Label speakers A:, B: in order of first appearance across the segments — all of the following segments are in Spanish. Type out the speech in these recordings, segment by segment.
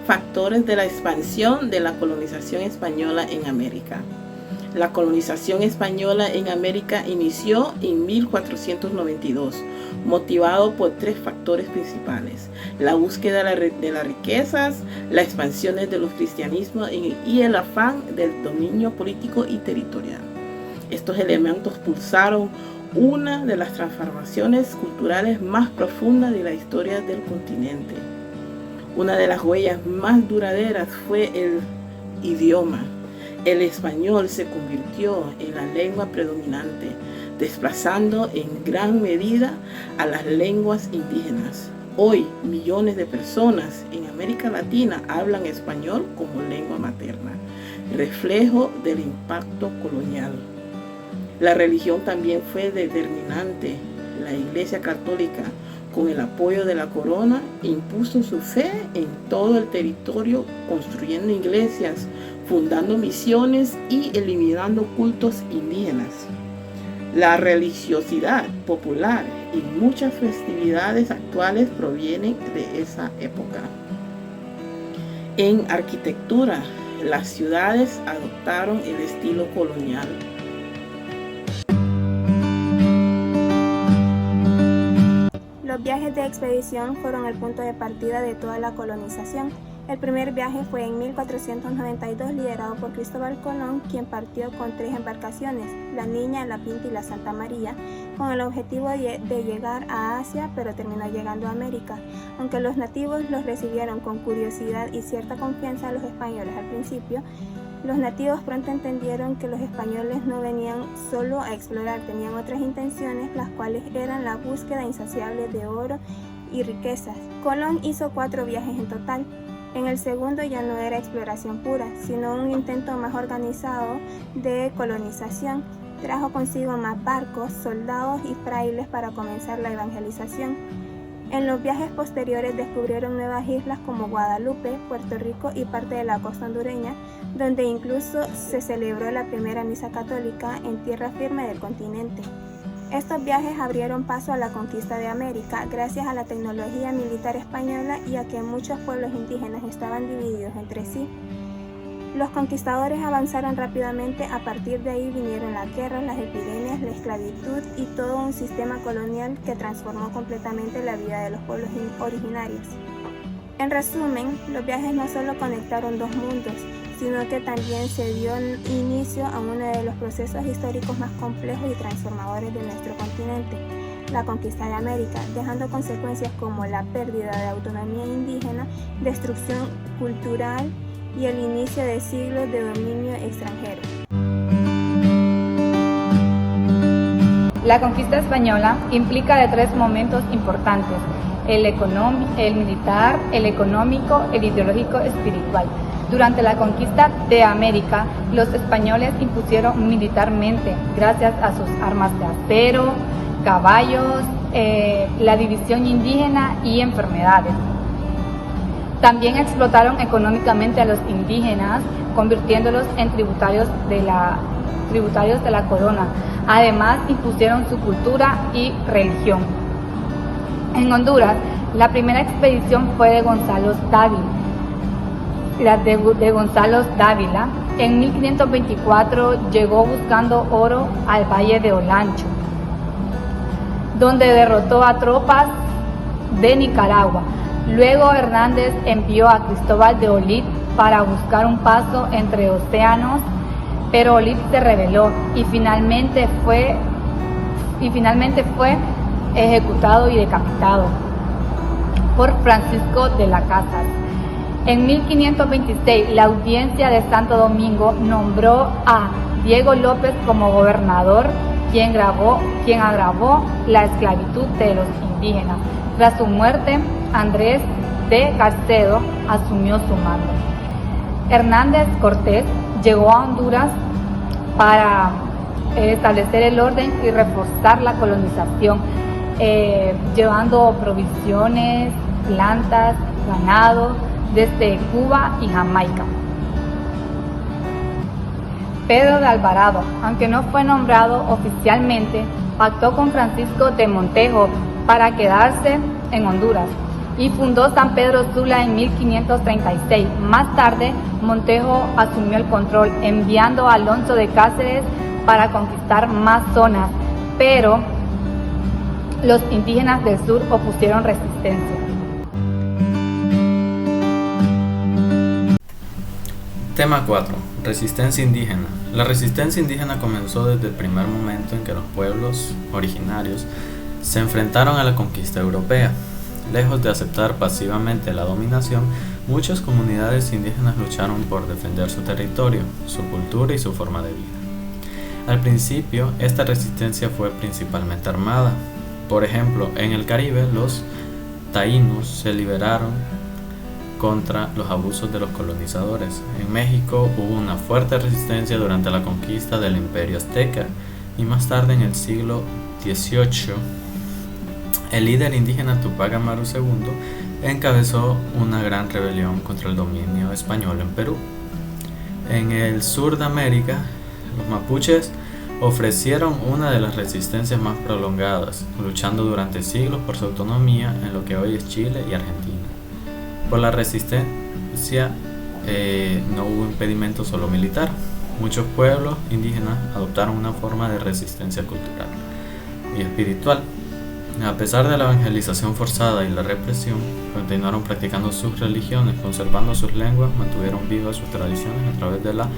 A: Factores de la expansión de la colonización española en América. La colonización española en América inició en 1492, motivado por tres factores principales: la búsqueda de las riquezas, la expansión de los cristianismos y el afán del dominio político y territorial. Estos elementos pulsaron una de las transformaciones culturales más profundas de la historia del continente. Una de las huellas más duraderas fue el idioma. El español se convirtió en la lengua predominante, desplazando en gran medida a las lenguas indígenas. Hoy, millones de personas en América Latina hablan español como lengua materna, reflejo del impacto colonial. La religión también fue determinante. La Iglesia Católica, con el apoyo de la corona, impuso su fe en todo el territorio, construyendo iglesias, fundando misiones y eliminando cultos indígenas. La religiosidad popular y muchas festividades actuales provienen de esa época. En arquitectura, las ciudades adoptaron el estilo colonial.
B: Los viajes de expedición fueron el punto de partida de toda la colonización. El primer viaje fue en 1492, liderado por Cristóbal Colón, quien partió con 3 embarcaciones, la Niña, la Pinta y la Santa María, con el objetivo de llegar a Asia, pero terminó llegando a América. Aunque los nativos los recibieron con curiosidad y cierta confianza a los españoles al principio, los nativos pronto entendieron que los españoles no venían solo a explorar, tenían otras intenciones, las cuales eran la búsqueda insaciable de oro y riquezas. Colón hizo 4 viajes en total. En el segundo ya no era exploración pura, sino un intento más organizado de colonización. Trajo consigo más barcos, soldados y frailes para comenzar la evangelización. En los viajes posteriores descubrieron nuevas islas como Guadalupe, Puerto Rico y parte de la costa hondureña, donde incluso se celebró la primera misa católica en tierra firme del continente. Estos viajes abrieron paso a la conquista de América gracias a la tecnología militar española y a que muchos pueblos indígenas estaban divididos entre sí. Los conquistadores avanzaron rápidamente. A partir de ahí vinieron las guerras, las epidemias, la esclavitud y todo un sistema colonial que transformó completamente la vida de los pueblos originarios. En resumen, los viajes no solo conectaron dos mundos, sino que también se dio inicio a uno de los procesos históricos más complejos y transformadores de nuestro continente, la conquista de América, dejando consecuencias como la pérdida de autonomía indígena, destrucción cultural y el inicio de siglos de dominio extranjero.
C: La conquista española implica de 3 momentos importantes: el militar, el económico, el ideológico espiritual. Durante la conquista de América, los españoles impusieron militarmente, gracias a sus armas de acero, caballos, la división indígena y enfermedades. También explotaron económicamente a los indígenas, convirtiéndolos en tributarios de la corona. Además, impusieron su cultura y religión. En Honduras, la primera expedición fue de Gonzalo Dávila. En 1524 llegó buscando oro al Valle de Olancho, donde derrotó a tropas de Nicaragua. Luego Hernández envió a Cristóbal de Olid para buscar un paso entre océanos, pero Olid se rebeló y finalmente fue ejecutado y decapitado por Francisco de las Casas. En 1526, la Audiencia de Santo Domingo nombró a Diego López como gobernador, quien agravó la esclavitud de los indígenas. Tras su muerte, Andrés de Carcedo asumió su mando. Hernández Cortés llegó a Honduras para establecer el orden y reforzar la colonización, llevando provisiones, plantas, ganado desde Cuba y Jamaica. Pedro de Alvarado, aunque no fue nombrado oficialmente, pactó con Francisco de Montejo para quedarse en Honduras. y fundó San Pedro Sula en 1536. Más tarde, Montejo asumió el control, enviando a Alonso de Cáceres para conquistar más zonas, pero los indígenas del sur opusieron resistencia.
D: Tema 4. Resistencia indígena. La resistencia indígena comenzó desde el primer momento en que los pueblos originarios se enfrentaron a la conquista europea. Lejos de aceptar pasivamente la dominación, muchas comunidades indígenas lucharon por defender su territorio, su cultura y su forma de vida. Al principio, esta resistencia fue principalmente armada. Por ejemplo, en el Caribe, los taínos se liberaron contra los abusos de los colonizadores. En México hubo una fuerte resistencia durante la conquista del Imperio Azteca y más tarde, en el siglo XVIII, el líder indígena Tupac Amaru II encabezó una gran rebelión contra el dominio español en Perú. En el sur de América, los mapuches ofrecieron una de las resistencias más prolongadas, luchando durante siglos por su autonomía en lo que hoy es Chile y Argentina. Por la resistencia no hubo impedimento solo militar. Muchos pueblos indígenas adoptaron una forma de resistencia cultural y espiritual. A pesar de la evangelización forzada y la represión, continuaron practicando sus religiones, conservando sus lenguas, mantuvieron vivas sus tradiciones a través de la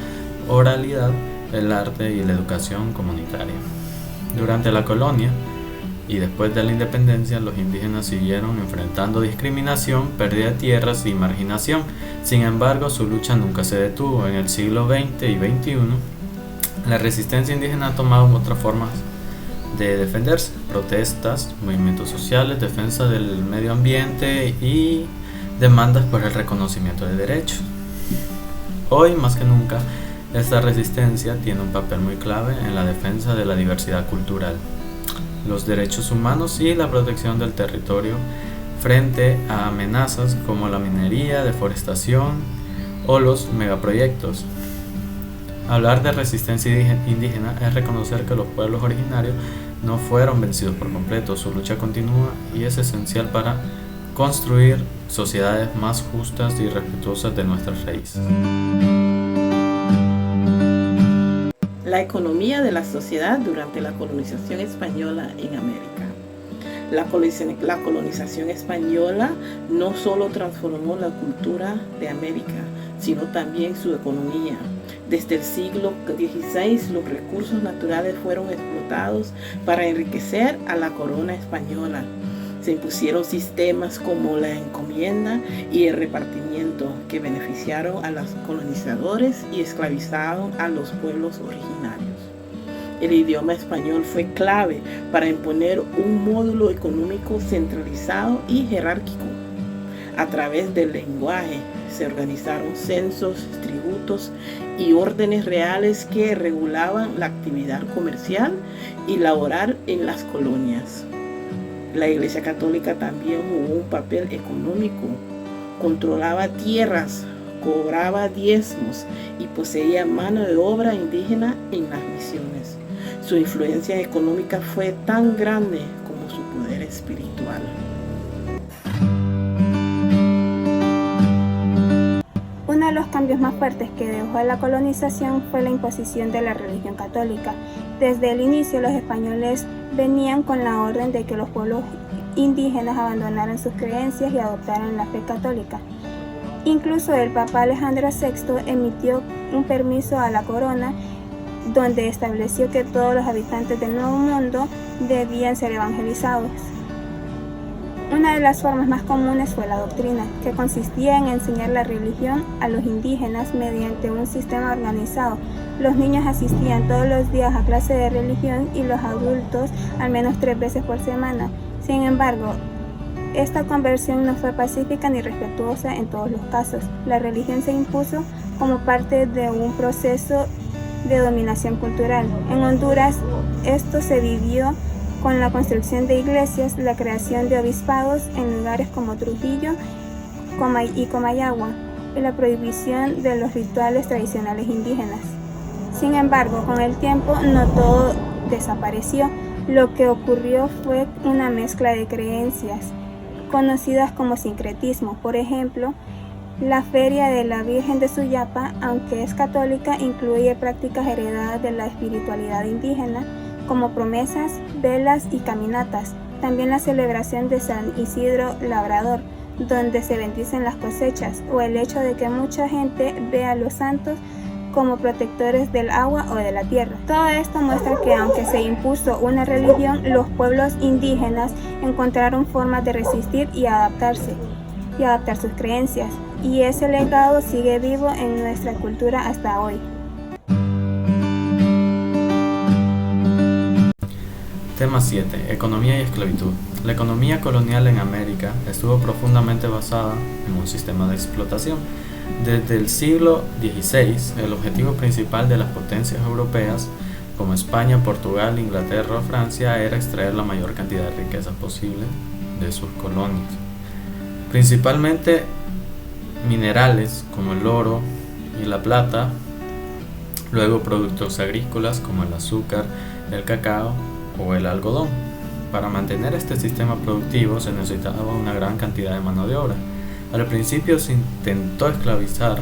D: oralidad, el arte y la educación comunitaria. Durante la colonia y después de la independencia, los indígenas siguieron enfrentando discriminación, pérdida de tierras y marginación. Sin embargo, su lucha nunca se detuvo. En el siglo XX y XXI, la resistencia indígena ha tomado otras formas de defenderse: protestas, movimientos sociales, defensa del medio ambiente y demandas por el reconocimiento de derechos. Hoy, más que nunca, esta resistencia tiene un papel muy clave en la defensa de la diversidad cultural, los derechos humanos y la protección del territorio frente a amenazas como la minería, deforestación o los megaproyectos. Hablar de resistencia indígena es reconocer que los pueblos originarios no fueron vencidos por completo. Su lucha continúa y es esencial para construir sociedades más justas y respetuosas de nuestras raíces.
A: La economía de la sociedad durante la colonización española en América. La colonización española no solo transformó la cultura de América, sino también su economía. Desde el siglo XVI, los recursos naturales fueron explotados para enriquecer a la corona española. Se impusieron sistemas como la encomienda y el repartimiento que beneficiaron a los colonizadores y esclavizaron a los pueblos originarios. El idioma español fue clave para imponer un módulo económico centralizado y jerárquico. A través del lenguaje se organizaron censos, tributos y órdenes reales que regulaban la actividad comercial y laboral en las colonias. La Iglesia Católica también jugó un papel económico, controlaba tierras, cobraba diezmos y poseía mano de obra indígena en las misiones. Su influencia económica fue tan grande como su poder espiritual.
B: Uno de los cambios más fuertes que dejó la colonización fue la imposición de la religión católica. Desde el inicio, los españoles venían con la orden de que los pueblos indígenas abandonaran sus creencias y adoptaran la fe católica. Incluso el Papa Alejandro VI emitió un permiso a la corona donde estableció que todos los habitantes del Nuevo Mundo debían ser evangelizados. Una de las formas más comunes fue la doctrina, que consistía en enseñar la religión a los indígenas mediante un sistema organizado. Los niños asistían todos los días a clase de religión y los adultos al menos 3 veces por semana. Sin embargo, esta conversión no fue pacífica ni respetuosa en todos los casos. La religión se impuso como parte de un proceso de dominación cultural. En Honduras, esto se vivió con la construcción de iglesias, la creación de obispados en lugares como Trujillo y Comayagua, y la prohibición de los rituales tradicionales indígenas. Sin embargo, con el tiempo no todo desapareció. Lo que ocurrió fue una mezcla de creencias conocidas como sincretismo. Por ejemplo, la Feria de la Virgen de Suyapa, aunque es católica, incluye prácticas heredadas de la espiritualidad indígena, como promesas, velas y caminatas. También la celebración de San Isidro Labrador, donde se bendicen las cosechas, o el hecho de que mucha gente ve a los santos como protectores del agua o de la tierra. Todo esto muestra que aunque se impuso una religión, los pueblos indígenas encontraron formas de resistir y adaptarse, y adaptar sus creencias, y ese legado sigue vivo en nuestra cultura hasta hoy.
D: Tema 7. Economía y esclavitud. La economía colonial en América estuvo profundamente basada en un sistema de explotación. Desde el siglo XVI, el objetivo principal de las potencias europeas, como España, Portugal, Inglaterra o Francia, era extraer la mayor cantidad de riqueza posible de sus colonias. Principalmente minerales como el oro y la plata, luego productos agrícolas como el azúcar, el cacao o el algodón. Para mantener este sistema productivo se necesitaba una gran cantidad de mano de obra. Al principio se intentó esclavizar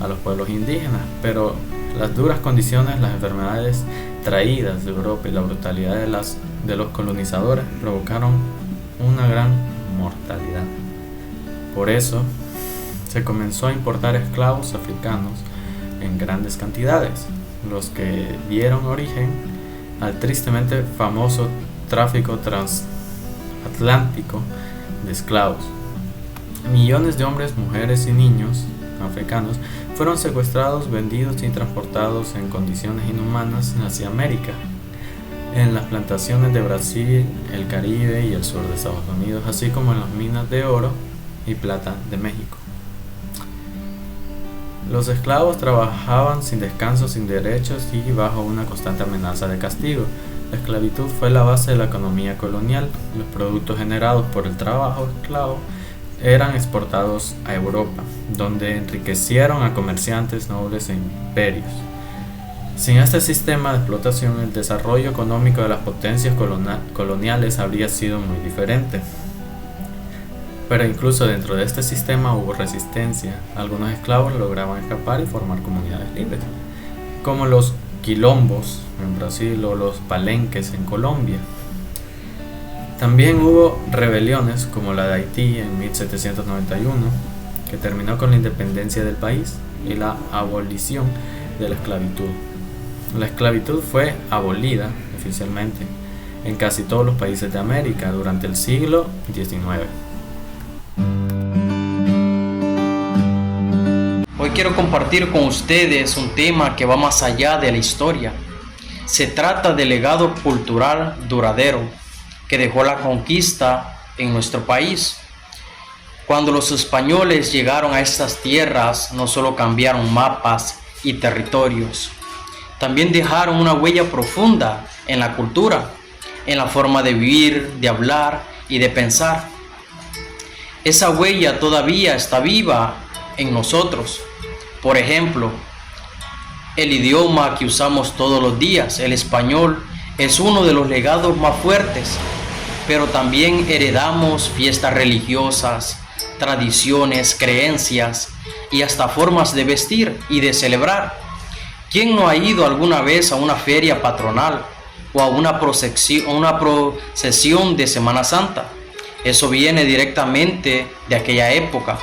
D: a los pueblos indígenas, pero las duras condiciones, las enfermedades traídas de Europa y la brutalidad de los colonizadores provocaron una gran mortalidad. Por eso se comenzó a importar esclavos africanos en grandes cantidades, los que dieron origen al tristemente famoso tráfico transatlántico de esclavos. Millones de hombres, mujeres y niños africanos fueron secuestrados, vendidos y transportados en condiciones inhumanas hacia América, en las plantaciones de Brasil, el Caribe y el sur de Estados Unidos, así como en las minas de oro y plata de México. Los esclavos trabajaban sin descanso, sin derechos y bajo una constante amenaza de castigo. La esclavitud fue la base de la economía colonial. Los productos generados por el trabajo esclavo eran exportados a Europa, donde enriquecieron a comerciantes, nobles e imperios. Sin este sistema de explotación, el desarrollo económico de las potencias coloniales habría sido muy diferente. Pero incluso dentro de este sistema hubo resistencia. Algunos esclavos lograban escapar y formar comunidades libres, como los quilombos en Brasil o los palenques en Colombia. También hubo rebeliones como la de Haití en 1791, que terminó con la independencia del país y la abolición de la esclavitud. La esclavitud fue abolida oficialmente en casi todos los países de América durante el siglo XIX.
E: Hoy quiero compartir con ustedes un tema que va más allá de la historia. Se trata del legado cultural duradero que dejó la conquista en nuestro país. Cuando los españoles llegaron a estas tierras, no solo cambiaron mapas y territorios, también dejaron una huella profunda en la cultura, en la forma de vivir, de hablar y de pensar. Esa huella todavía está viva en nosotros. Por ejemplo, el idioma que usamos todos los días, el español, es uno de los legados más fuertes, pero también heredamos fiestas religiosas, tradiciones, creencias y hasta formas de vestir y de celebrar. ¿Quién no ha ido alguna vez a una feria patronal o a una procesión de Semana Santa? Eso viene directamente de aquella época.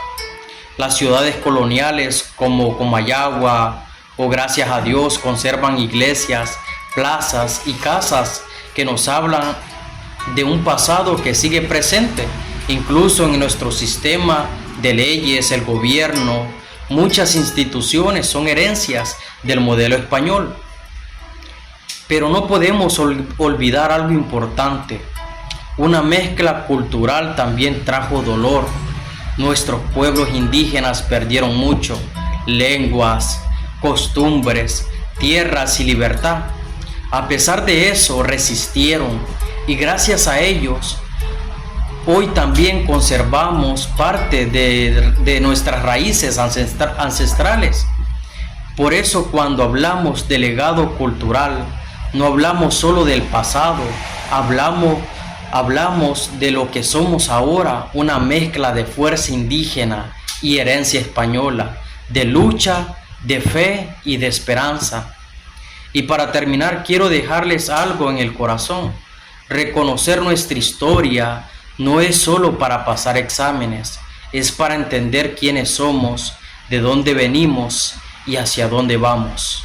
E: Las ciudades coloniales como Comayagua o Gracias a Dios conservan iglesias, plazas y casas que nos hablan de un pasado que sigue presente, incluso en nuestro sistema de leyes, el gobierno. Muchas instituciones son herencias del modelo español. Pero no podemos olvidar algo importante. Una mezcla cultural también trajo dolor. Nuestros pueblos indígenas perdieron mucho: lenguas, costumbres, tierras y libertad. A pesar de eso, resistieron, y gracias a ellos, hoy también conservamos parte de nuestras raíces ancestrales. Por eso, cuando hablamos de legado cultural, no hablamos solo del pasado, hablamos hablamos de lo que somos ahora, una mezcla de fuerza indígena y herencia española, de lucha, de fe y de esperanza. Y para terminar, quiero dejarles algo en el corazón. Reconocer nuestra historia no es solo para pasar exámenes, es para entender quiénes somos, de dónde venimos y hacia dónde vamos.